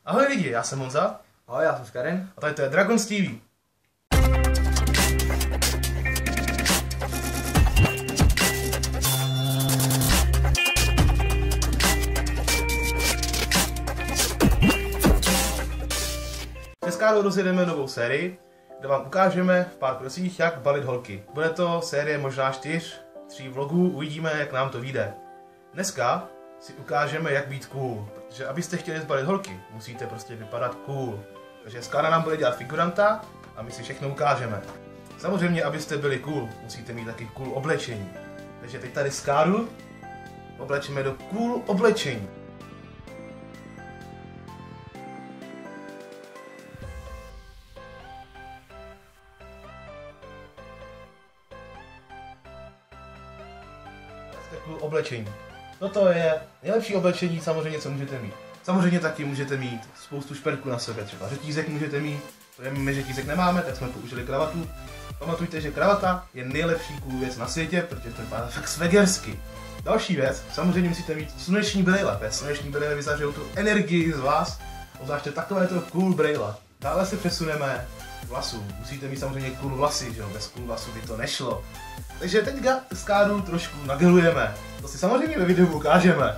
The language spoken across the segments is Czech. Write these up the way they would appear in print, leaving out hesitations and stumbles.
Ahoj lidi, já jsem Honza. Ahoj, já jsem Karin. A tady to je Dragons TV. Dneska rozjedeme novou sérii, kde vám ukážeme v pár krocích, jak balit holky. Bude to série možná 4-3 vlogů, uvidíme, jak nám to vyjde. Dneska si ukážeme, jak být cool, protože abyste chtěli zbalit holky, musíte prostě vypadat cool. Takže Skára nám bude dělat figuranta a my si všechno ukážeme. Samozřejmě, abyste byli cool, musíte mít taky cool oblečení. Takže teď tady Skáru oblečeme do cool oblečení. Cool oblečení. Toto je nejlepší oblečení samozřejmě, co můžete mít. Samozřejmě taky můžete mít spoustu šperků na sobě, třeba řetízek můžete mít, protože my řetízek nemáme, tak jsme použili kravatu. Pamatujte, že kravata je nejlepší cool věc na světě, protože to vypadá fakt swagersky. Další věc, samozřejmě musíte mít sluneční brýle, protože sluneční brýle vyzařují tu energii z vás, obzvláště takovéto cool brýle. Dále se přesuneme k vlasům. Musíte mít samozřejmě cool vlasy, že jo, bez cool vlasů by to nešlo. Takže teďka Skáru trošku nagelujeme. To si samozřejmě ve videu ukážeme.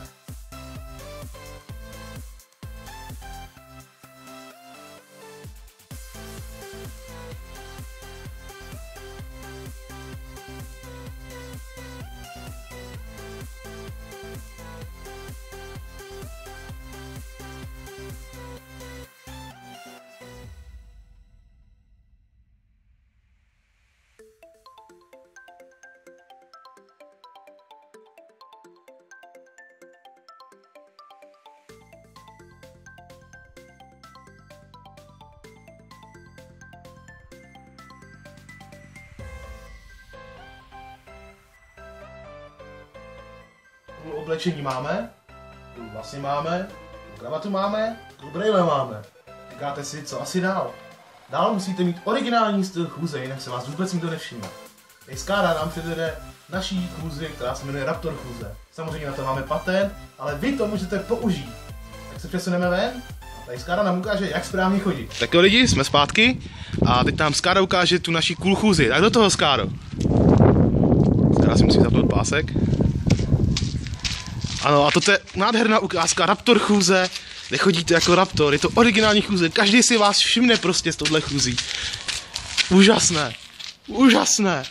Cool oblečení máme, cool vlasy máme, cool kravatu máme, cool brýle máme. Říkáte si, co asi dál? Dál musíte mít originální styl chůze, jinak se vás vůbec nikdo nevšimne. Tady Skára nám předvede naší chůzi, která se jmenuje Raptor chůze. Samozřejmě na to máme patent, ale vy to můžete použít. Tak se přesuneme ven a tady Skára nám ukáže, jak správně chodit. Tak jo lidi, jsme zpátky a teď nám Skára ukáže tu naší cool chůzi. Tak do toho, Skáro. Skára si musí zapnout pásek. Ano, a toto je nádherná ukázka Raptor chůze, kde chodíte jako Raptor, je to originální chůze, každý si vás všimne prostě z tohle chůzí. Úžasné, úžasné,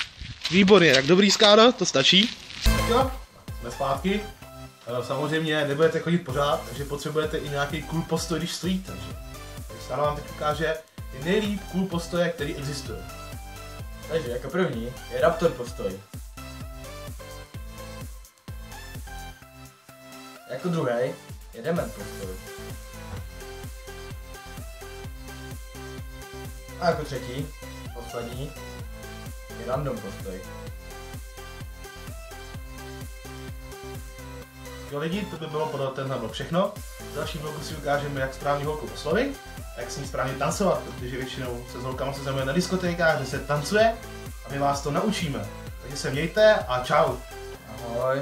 výborně, tak dobrý Skáro, to stačí. Tak jo, jsme zpátky, samozřejmě nebudete chodit pořád, takže potřebujete i nějaký cool postoj, když stojíte. Takže Skára vám teď ukáže ty nejlíp cool postoje, který existují. Takže jako první je Raptor postoj. Jako druhý je Dement postoj. A jako třetí, poslední, je Random postoj. Jo lidi, to by bylo pro tenhle vlog všechno. V dalším vlogu si ukážeme, jak správně holku oslovit a jak s ní správně tancovat, protože většinou se s holkama seznámíme na diskotékách, kde se tancuje a my vás to naučíme. Takže se mějte a čau. Ahoj.